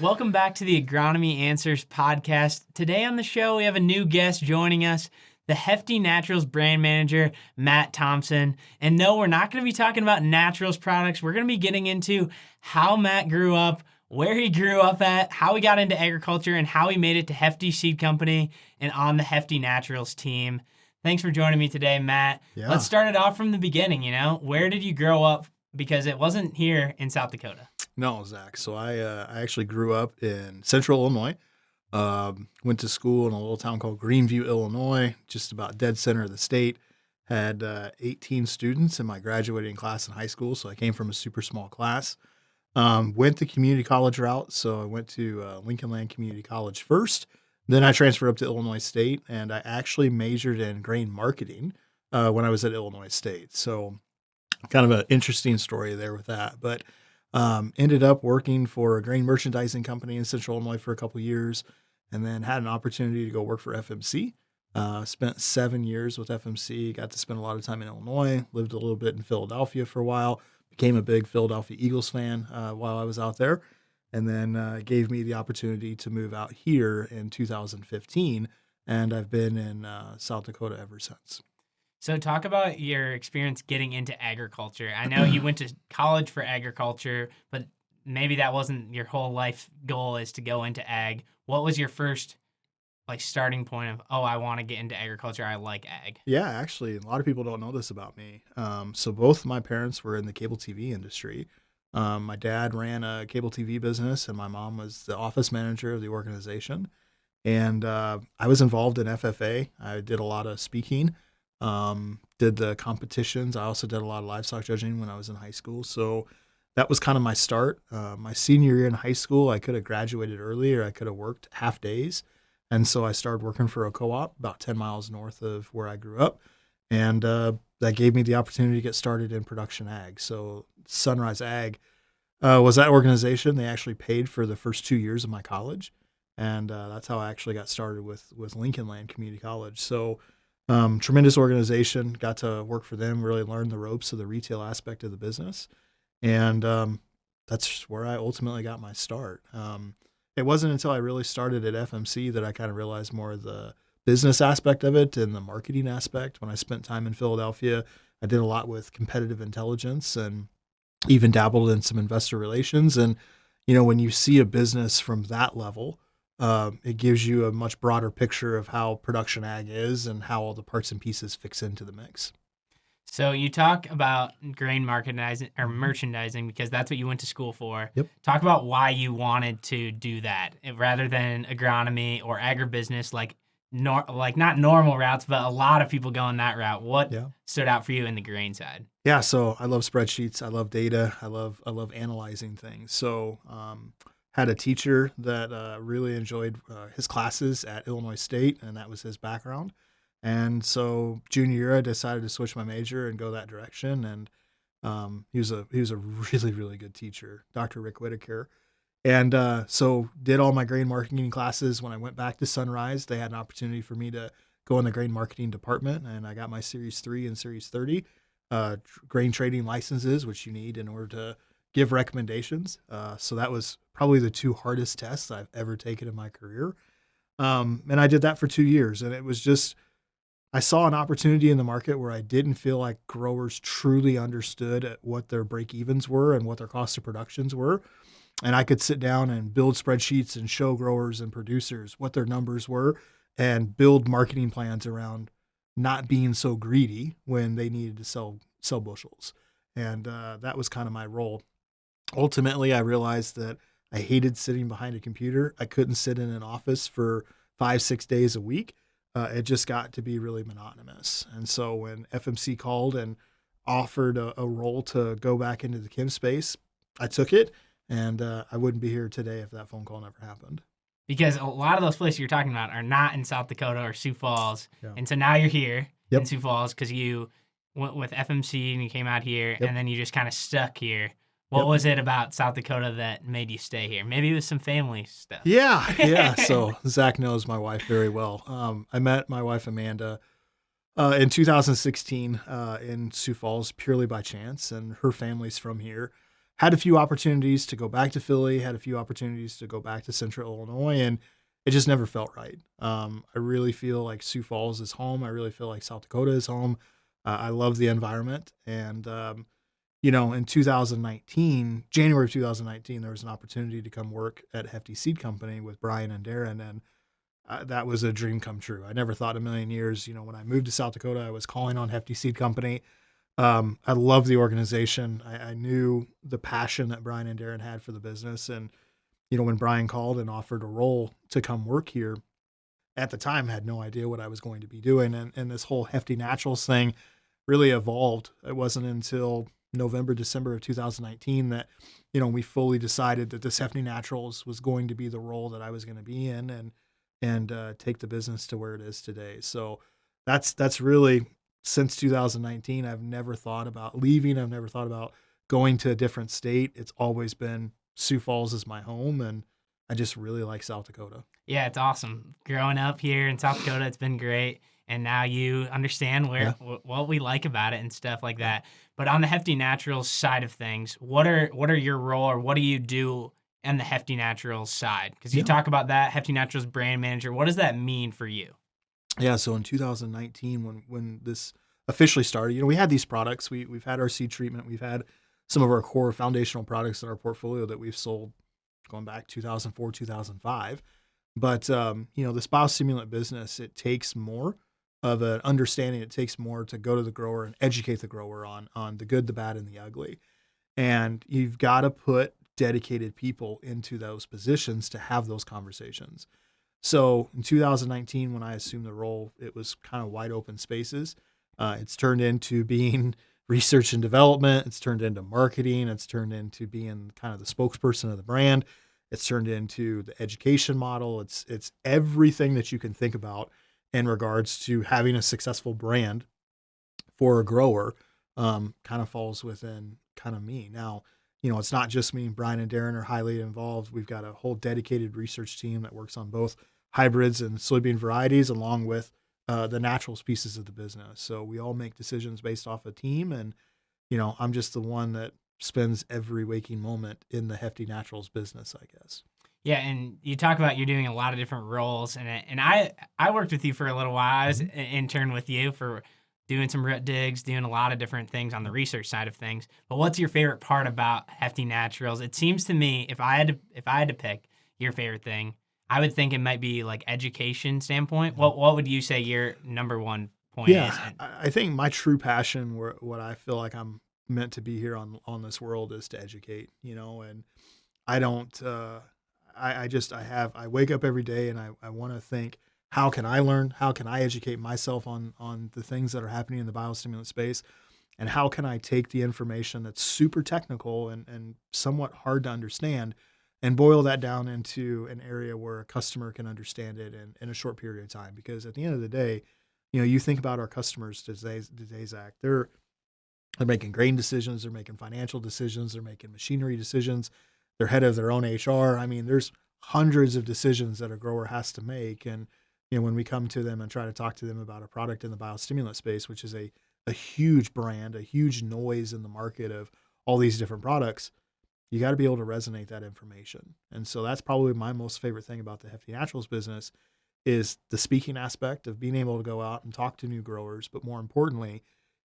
Welcome back to the Agronomy Answers podcast. Today on the show, we have a new guest joining us, the Hefty Naturals brand manager, Matt Thompson. And no, we're not going to be talking about naturals products. We're going to be getting into how Matt grew up, where he grew up at, how he got into agriculture, and how he made it to Hefty Seed Company and on the Hefty Naturals team. Thanks for joining me today, Matt. Yeah. Let's start it off from the beginning, Where did you grow up? Because it wasn't here in South Dakota. No, Zach. So I actually grew up in central Illinois. Went to school in a little town called Greenview, Illinois, just about dead center of the state. Had 18 students in my graduating class in high school, so I came from a super small class. Went the community college route, so I went to Lincoln Land Community College first. Then I transferred up to Illinois State, and I actually majored in grain marketing when I was at Illinois State. So kind of an interesting story there with that. But ended up working for a grain merchandising company in central Illinois for a couple of years, and then had an opportunity to go work for FMC. Spent 7 years with FMC, got to spend a lot of time in Illinois, lived a little bit in Philadelphia for a while, became a big Philadelphia Eagles fan while I was out there, and then gave me the opportunity to move out here in 2015, and I've been in South Dakota ever since. So talk about your experience getting into agriculture. I know you went to college for agriculture, but maybe that wasn't your whole life goal is to go into ag. What was your first starting point of, I want to get into agriculture, I like ag? Yeah, actually, a lot of people don't know this about me. So both my parents were in the cable TV industry. My dad ran a cable TV business, and my mom was the office manager of the organization. And I was involved in FFA. I did a lot of speaking. Did the competitions. I also did a lot of livestock judging when I was in high school. So that was kind of my start. My senior year in high school, I could have graduated earlier. I could have worked half days. And so I started working for a co-op about 10 miles north of where I grew up. And that gave me the opportunity to get started in production ag. So Sunrise Ag was that organization. They actually paid for the first 2 years of my college. And that's how I actually got started with Lincoln Land Community College. So tremendous organization, got to work for them, really learned the ropes of the retail aspect of the business. And that's where I ultimately got my start. It wasn't until I really started at FMC that I kind of realized more of the business aspect of it and the marketing aspect. When I spent time in Philadelphia, I did a lot with competitive intelligence and even dabbled in some investor relations. And, when you see a business from that level, it gives you a much broader picture of how production ag is and how all the parts and pieces fix into the mix. So you talk about grain merchandising because that's what you went to school for. Yep. Talk about why you wanted to do that rather than agronomy or agribusiness, not normal routes, but a lot of people go in that route. What stood out for you in the grain side? Yeah, so I love spreadsheets. I love data. I love analyzing things. So had a teacher that really enjoyed his classes at Illinois State, and that was his background. And so junior year, I decided to switch my major and go that direction. And he was a really, really good teacher, Dr. Rick Whitaker. And so did all my grain marketing classes. When I went back to Sunrise, they had an opportunity for me to go in the grain marketing department, and I got my Series 3 and Series 30 grain trading licenses, which you need in order to give recommendations. So that was probably the two hardest tests I've ever taken in my career. And I did that for 2 years, and it was just, I saw an opportunity in the market where I didn't feel like growers truly understood what their break-evens were and what their cost of productions were. And I could sit down and build spreadsheets and show growers and producers what their numbers were and build marketing plans around not being so greedy when they needed to sell bushels. And that was kind of my role. Ultimately, I realized that I hated sitting behind a computer. I couldn't sit in an office for 5-6 days a week. It just got to be really monotonous. And so when FMC called and offered a role to go back into the chem space, I took it, and I wouldn't be here today if that phone call never happened. Because a lot of those places you're talking about are not in South Dakota or Sioux Falls. Yeah. And so now you're here in Sioux Falls because you went with FMC and you came out here, and then you just kind of stuck here. What was it about South Dakota that made you stay here? Maybe it was some family stuff. Yeah. So Zach knows my wife very well. I met my wife, Amanda, in 2016 in Sioux Falls purely by chance, and her family's from here. had a few opportunities to go back to Philly, had a few opportunities to go back to Central Illinois, and it just never felt right. I really feel like Sioux Falls is home. I really feel like South Dakota is home. I love the environment. And, in 2019, January of 2019, there was an opportunity to come work at Hefty Seed Company with Brian and Darren. And that was a dream come true. I never thought in a million years, when I moved to South Dakota, I was calling on Hefty Seed Company. I love the organization. I knew the passion that Brian and Darren had for the business. And, when Brian called and offered a role to come work here, at the time, I had no idea what I was going to be doing. And this whole Hefty Naturals thing really evolved. It wasn't until November, December of 2019 that, we fully decided that this Hefty Naturals was going to be the role that I was going to be in and take the business to where it is today. So that's really, since 2019, I've never thought about leaving. I've never thought about going to a different state. It's always been Sioux Falls is my home, and I just really like South Dakota. Yeah, it's awesome. Growing up here in South Dakota, it's been great. And now you understand what we like about it and stuff like that. But on the Hefty Naturals side of things, what are your role, or what do you do on the Hefty Naturals side? Because you talk about that, Hefty Naturals brand manager. What does that mean for you? Yeah, so in 2019, when this officially started, we had these products. We've had our seed treatment. We've had some of our core foundational products in our portfolio that we've sold going back 2004, 2005. But, this biostimulant business, it takes more of an understanding. It takes more to go to the grower and educate the grower on the good, the bad, and the ugly. And you've got to put dedicated people into those positions to have those conversations. So in 2019, when I assumed the role, it was kind of wide open spaces. It's turned into being research and development. It's turned into marketing. It's turned into being kind of the spokesperson of the brand. It's turned into the education model. It's everything that you can think about in regards to having a successful brand for a grower. Kind of falls within kind of me. Now, it's not just me. Brian and Darren are highly involved. We've got a whole dedicated research team that works on both hybrids and soybean varieties, along with the naturals pieces of the business. So we all make decisions based off a team, and I'm just the one that spends every waking moment in the Hefty Naturals business, I guess. Yeah, and you talk about you're doing a lot of different roles, and I worked with you for a little while. I was an intern with you for doing some root digs, doing a lot of different things on the research side of things. But what's your favorite part about Hefty Naturals? It seems to me, if I had to pick your favorite thing, I would think it might be like education standpoint. What would you say your number one point is? I think my true passion, what I feel like I'm meant to be here on this world, is to educate, and I don't, I wake up every day and I want to think, how can I learn? How can I educate myself on the things that are happening in the biostimulant space? And how can I take the information that's super technical and somewhat hard to understand and boil that down into an area where a customer can understand it in a short period of time? Because at the end of the day, you think about our customers today, Zach, they're making grain decisions, they're making financial decisions, they're making machinery decisions, they're head of their own HR. I mean, there's hundreds of decisions that a grower has to make. And, when we come to them and try to talk to them about a product in the biostimulant space, which is a huge brand, a huge noise in the market of all these different products, you got to be able to resonate that information. And so that's probably my most favorite thing about the Hefty Naturals business, is the speaking aspect of being able to go out and talk to new growers. But more importantly,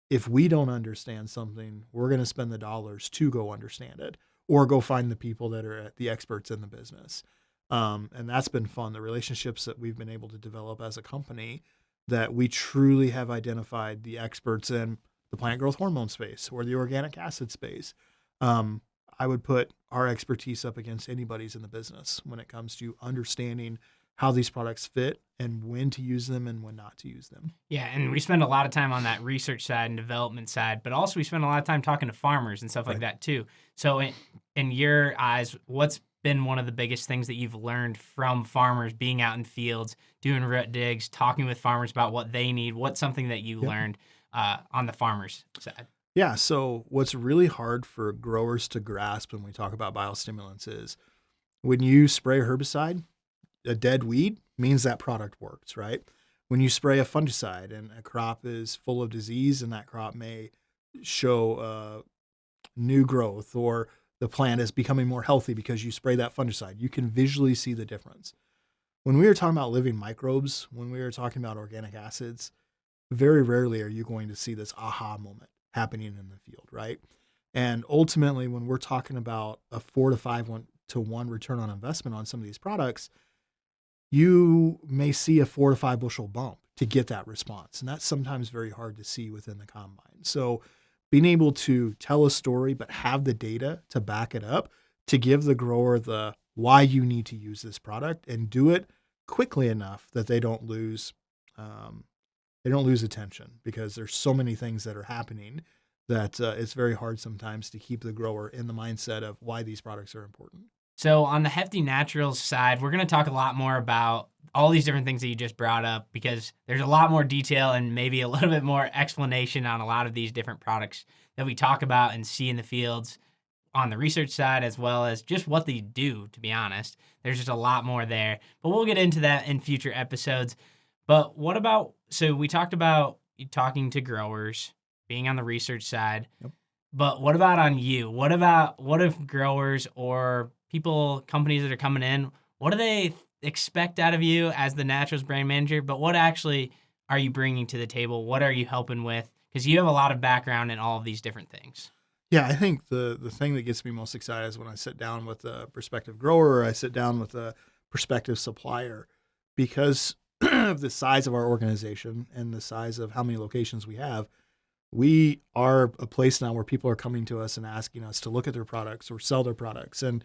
if we don't understand something, we're going to spend the dollars to go understand it, or go find the people that are the experts in the business. And that's been fun. The relationships that we've been able to develop as a company, that we truly have identified the experts in the plant growth hormone space or the organic acid space. I would put our expertise up against anybody's in the business when it comes to understanding how these products fit and when to use them and when not to use them. Yeah, and we spend a lot of time on that research side and development side, but also we spend a lot of time talking to farmers and stuff like that too. So in your eyes, what's been one of the biggest things that you've learned from farmers, being out in fields, doing root digs, talking with farmers about what they need? What's something that you learned on the farmers side? Yeah, so what's really hard for growers to grasp when we talk about biostimulants is when you spray a herbicide, a dead weed means that product works, right? When you spray a fungicide and a crop is full of disease and that crop may show new growth, or the plant is becoming more healthy because you spray that fungicide. You can visually see the difference. When we are talking about living microbes, when we are talking about organic acids, very rarely are you going to see this aha moment happening in the field, right? And ultimately, when we're talking about a 4 to 5 to 1 return on investment on some of these products, you may see a 4 to 5 bushel bump to get that response. And that's sometimes very hard to see within the combine. So being able to tell a story, but have the data to back it up, to give the grower the why you need to use this product and do it quickly enough that they don't lose attention, because there's so many things that are happening that it's very hard sometimes to keep the grower in the mindset of why these products are important. So on the Hefty Naturals side, we're going to talk a lot more about all these different things that you just brought up, because there's a lot more detail and maybe a little bit more explanation on a lot of these different products that we talk about and see in the fields on the research side, as well as just what they do, to be honest. There's just a lot more there, but we'll get into that in future episodes. But what about, so we talked about you talking to growers, being on the research side, Yep. but what about on you? What if growers or people, companies that are coming in, what do they expect out of you as the Naturals brand manager? But what actually are you bringing to the table? What are you helping with? Because you have a lot of background in all of these different things. Yeah, I think the thing that gets me most excited is when I sit down with a prospective grower, or I sit down with a prospective supplier, because of the size of our organization and the size of how many locations we have. We are a place now where people are coming to us and asking us to look at their products or sell their products. And,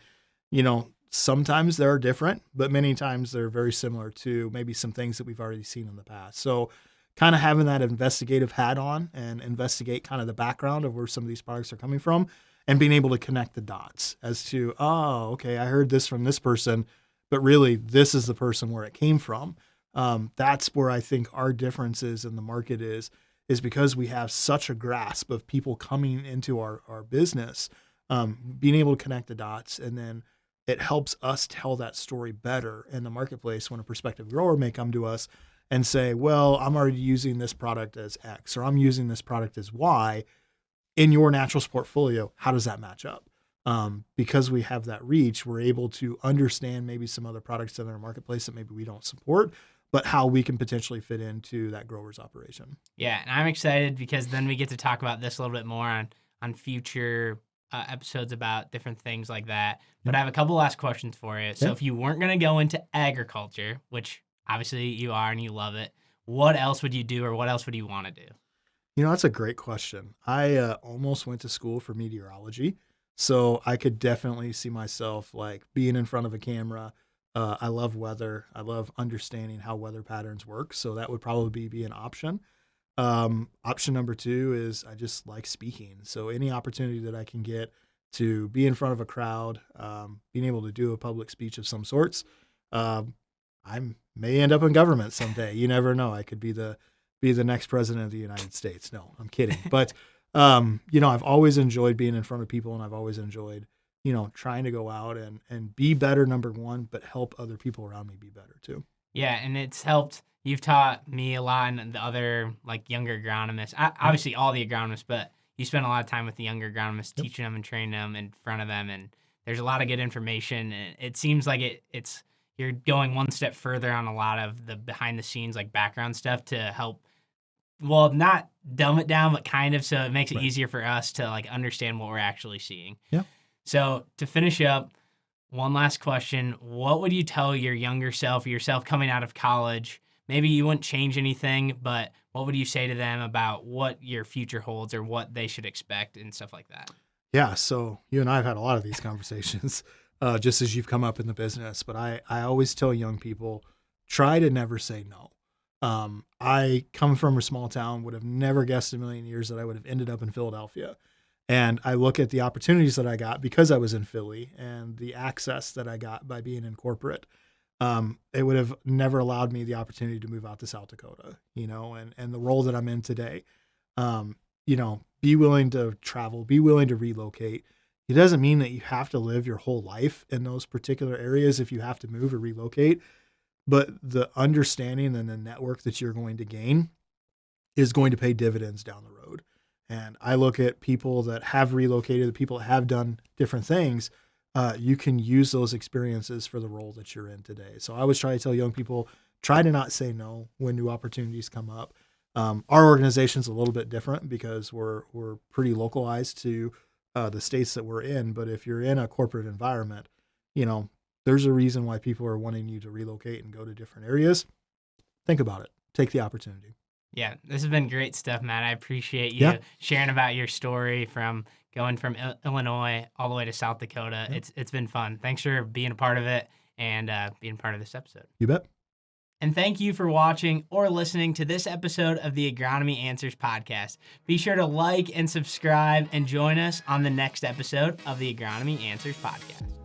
sometimes they're different, but many times they're very similar to maybe some things that we've already seen in the past. So kind of having that investigative hat on and investigate kind of the background of where some of these products are coming from, and being able to connect the dots as to, oh, okay, I heard this from this person, but really this is the person where it came from. That's where I think our differences in the market is because we have such a grasp of people coming into our business, being able to connect the dots, and then it helps us tell that story better in the marketplace when a prospective grower may come to us and say, well, I'm already using this product as X, or I'm using this product as Y in your naturals portfolio. How does that match up? Because we have that reach, we're able to understand maybe some other products in our marketplace that maybe we don't support, but how we can potentially fit into that grower's operation. Yeah, and I'm excited because then we get to talk about this a little bit more on future episodes about different things like that. But I have a couple last questions for you. So if you weren't going to go into agriculture, which obviously you are and you love it, what else would you do, or what else would you want to do? That's a great question. I almost went to school for meteorology, so I could definitely see myself like being in front of a camera. I love weather. I love understanding how weather patterns work. So that would probably be an option. Option number 2 is I just like speaking. So any opportunity that I can get to be in front of a crowd, being able to do a public speech of some sorts, I may end up in government someday. You never know. I could be the next president of the United States. No, I'm kidding. But, I've always enjoyed being in front of people, and I've always enjoyed, trying to go out and be better, number one, but help other people around me be better too. Yeah, and it's helped. You've taught me a lot, and the other like younger agronomists. Obviously, all the agronomists, but you spend a lot of time with the younger agronomists, teaching them and training them in front of them. And there's a lot of good information. And it seems like it's you're going one step further on a lot of the behind the scenes, like background stuff, to help. Well, not dumb it down, but kind of, so it makes it easier for us to like understand what we're actually seeing. Yeah. So to finish up, one last question. What would you tell your younger self, yourself coming out of college? Maybe you wouldn't change anything, but what would you say to them about what your future holds, or what they should expect and stuff like that? Yeah. So you and I have had a lot of these conversations just as you've come up in the business, but I always tell young people, try to never say no. I come from a small town, would have never guessed a million years that I would have ended up in Philadelphia. And I look at the opportunities that I got because I was in Philly, and the access that I got by being in corporate. It would have never allowed me the opportunity to move out to South Dakota, and the role that I'm in today. Be willing to travel, be willing to relocate. It doesn't mean that you have to live your whole life in those particular areas if you have to move or relocate, but the understanding and the network that you're going to gain is going to pay dividends down the road. And I look at people that have relocated, the people that have done different things. You can use those experiences for the role that you're in today. So I always try to tell young people, try to not say no when new opportunities come up. Our organization's a little bit different because we're pretty localized to the states that we're in. But if you're in a corporate environment, there's a reason why people are wanting you to relocate and go to different areas. Think about it. Take the opportunity. Yeah, this has been great stuff, Matt. I appreciate you sharing about your story from going from Illinois all the way to South Dakota. Yeah. It's been fun. Thanks for being a part of it and being part of this episode. You bet. And thank you for watching or listening to this episode of the Agronomy Answers podcast. Be sure to like and subscribe and join us on the next episode of the Agronomy Answers podcast.